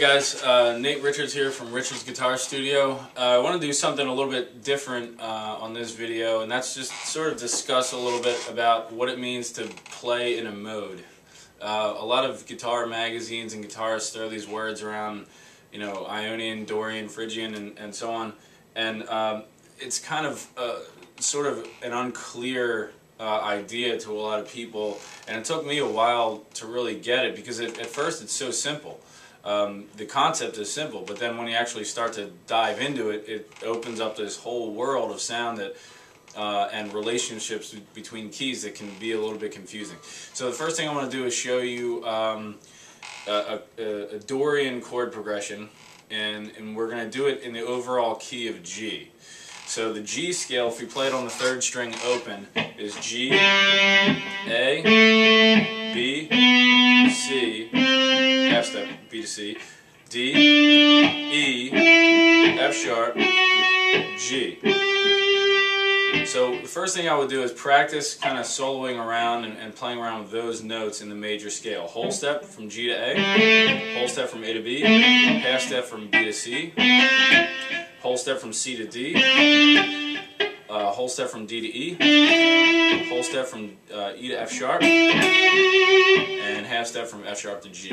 guys, Nate Richards here from Richards Guitar Studio. I want to do something a little bit different on this video, and that's just sort of discuss a little bit about what it means to play in a mode. A lot of guitar magazines and guitarists throw these words around, you know, Ionian, Dorian, Phrygian, and so on, and it's kind of sort of an unclear idea to a lot of people, and it took me a while to really get it, because at first it's so simple. The concept is simple, but then when you actually start to dive into it, it opens up this whole world of sound that and relationships between keys that can be a little bit confusing. So the first thing I want to do is show you a Dorian chord progression, and we're going to do it in the overall key of G. So the G scale, if we play it on the 3rd string open, is G, A, B, C, half step, B to C, D, E, F sharp, G. So the first thing I would do is practice kind of soloing around and playing around with those notes in the major scale. Whole step from G to A, whole step from A to B, half step from B to C, whole step from C to D, whole step from D to E, whole step from E to F sharp, and half step from F sharp to G.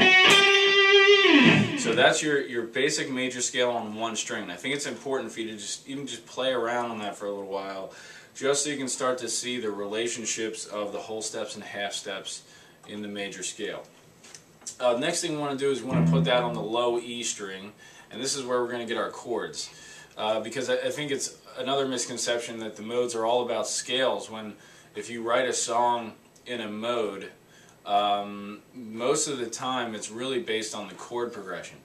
So that's your basic major scale on one string. And I think it's important for you to just play around on that for a little while, just so you can start to see the relationships of the whole steps and half steps in the major scale. Next thing we want to do is we want to put that on the low E string, and this is where we're going to get our chords. Because I think it's another misconception that the modes are all about scales, when if you write a song in a mode, most of the time it's really based on the chord progression.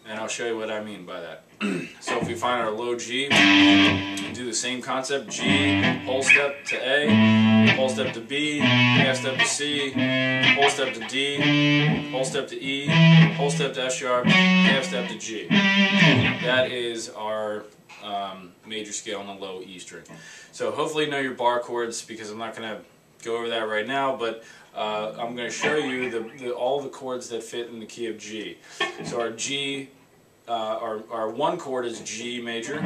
And I'll show you what I mean by that. So if we find our low G, and do the same concept, G, whole step to A, whole step to B, half step to C, whole step to D, whole step to E, whole step to F sharp, half step to G. That is our major scale on the low E string. So hopefully you know your bar chords, because I'm not going to go over that right now, but I'm going to show you all the chords that fit in the key of G. So our G, our 1 chord is G major,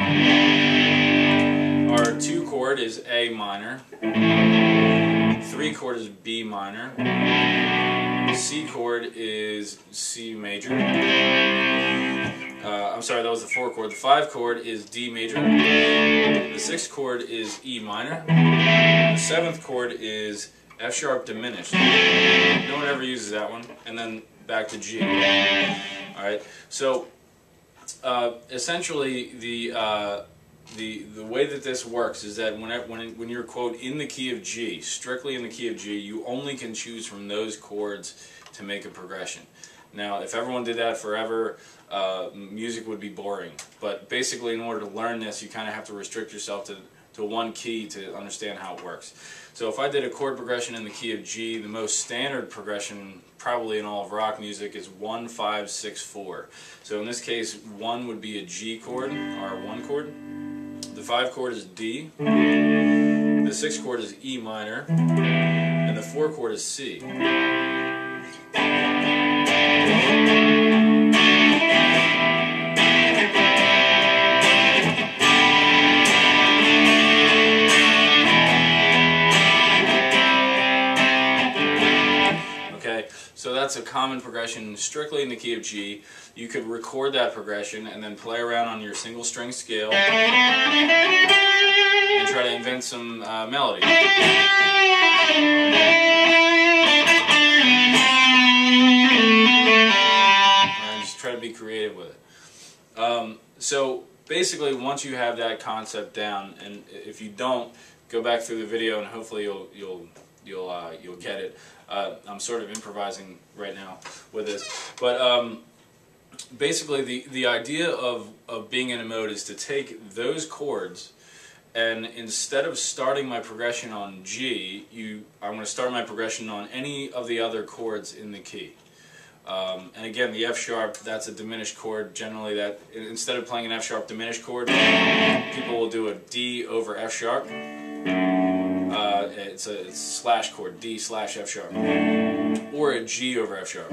our 2 chord is A minor, 3 chord is B minor, C chord is C major, I'm sorry, that was the 4 chord. The 5 chord is D major. The 6th chord is E minor. The 7th chord is F sharp diminished. No one ever uses that one. And then back to G. Alright, so essentially the way that this works is that when you're, quote, in the key of G, strictly in the key of G, you only can choose from those chords to make a progression. Now, if everyone did that forever, music would be boring. But basically, in order to learn this, you kind of have to restrict yourself to one key to understand how it works. So if I did a chord progression in the key of G, the most standard progression probably in all of rock music is 1, 5, 6, 4. So in this case, 1 would be a G chord, our 1 chord. The 5 chord is D. The 6 chord is E minor. And the 4 chord is C. So that's a common progression strictly in the key of G. You could record that progression and then play around on your single string scale and try to invent some melody. And just try to be creative with it. So basically, once you have that concept down, and if you don't, go back through the video and hopefully you'll get it. I'm sort of improvising right now with this, but basically the idea of being in a mode is to take those chords, and instead of starting my progression on G, I'm going to start my progression on any of the other chords in the key. And again, the F sharp, that's a diminished chord. Generally, that instead of playing an F sharp diminished chord, people will do a D over F sharp. It's a slash chord, D slash F sharp, or a G over F sharp.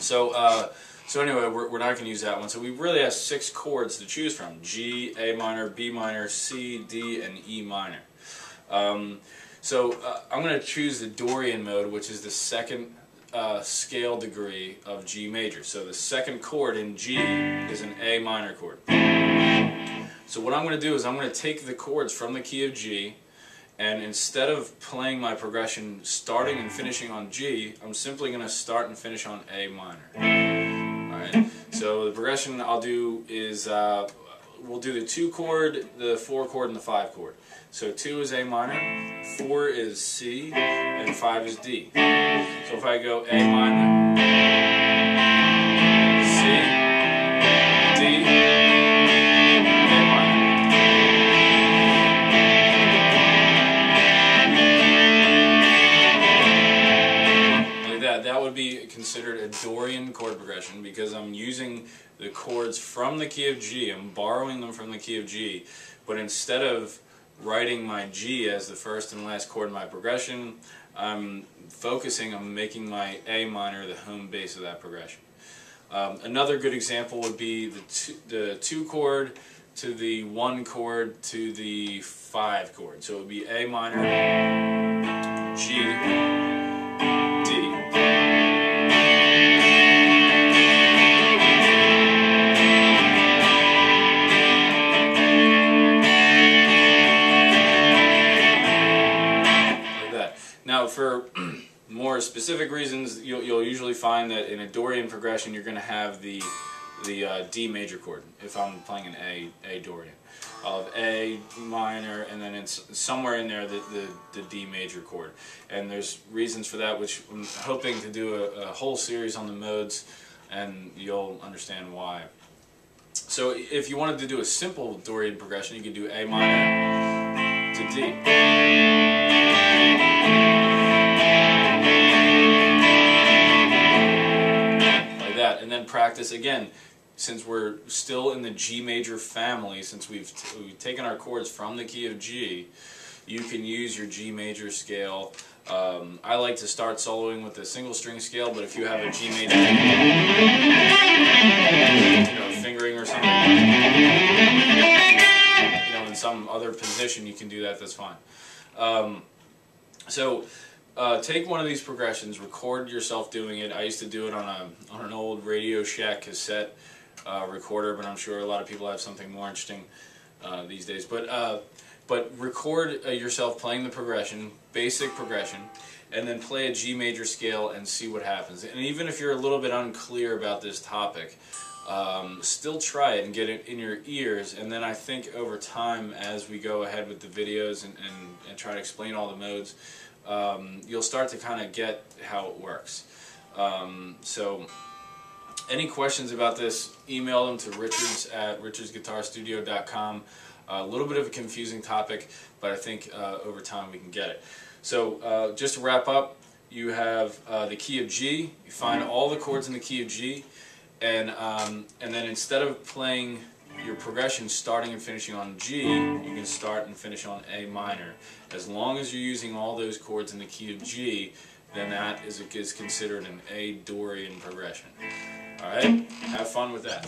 So anyway, we're not going to use that one. So we really have 6 chords to choose from: G, A minor, B minor, C, D, and E minor. I'm going to choose the Dorian mode, which is the second scale degree of G major. So the second chord in G is an A minor chord. So what I'm going to do is I'm going to take the chords from the key of G, and instead of playing my progression starting and finishing on G, I'm simply going to start and finish on A minor. Alright, so the progression I'll do is, we'll do the 2 chord, the 4 chord, and the 5 chord. So 2 is A minor, 4 is C, and 5 is D. So if I go A minor, C, D, A minor. Like that. That would be considered a Dorian chord progression because I'm using the chords from the key of G. I'm borrowing them from the key of G, but instead of writing my G as the first and last chord in my progression, I'm focusing on making my A minor the home base of that progression. Another good example would be the 2 chord to the 1 chord to the 5 chord. So it would be A minor, G, D. Now, for more specific reasons, you'll usually find that in a Dorian progression you're going to have the D major chord. If I'm playing an A Dorian, I'll have A minor, and then it's somewhere in there the D major chord. And there's reasons for that, which I'm hoping to do a whole series on the modes, and you'll understand why. So if you wanted to do a simple Dorian progression, you could do A minor to D. And then practice again. Since we're still in the G major family, since we've taken our chords from the key of G, you can use your G major scale. I like to start soloing with a single string scale, but if you have a G major, fingering or something, in some other position, you can do that. That's fine. Take one of these progressions, record yourself doing it. I used to do it on an old Radio Shack cassette recorder, but I'm sure a lot of people have something more interesting these days. But record yourself playing the progression, basic progression, and then play a G major scale and see what happens. And even if you're a little bit unclear about this topic, still try it and get it in your ears. And then I think over time, as we go ahead with the videos and try to explain all the modes, you'll start to kind of get how it works. So any questions about this, email them to richards@richardsguitarstudio.com. A little bit of a confusing topic, but I think over time we can get it. So just to wrap up, you have the key of G. You find all the chords in the key of G, and then instead of playing your progression starting and finishing on G, you can start and finish on A minor. As long as you're using all those chords in the key of G, then that is considered an A Dorian progression. Alright? Have fun with that.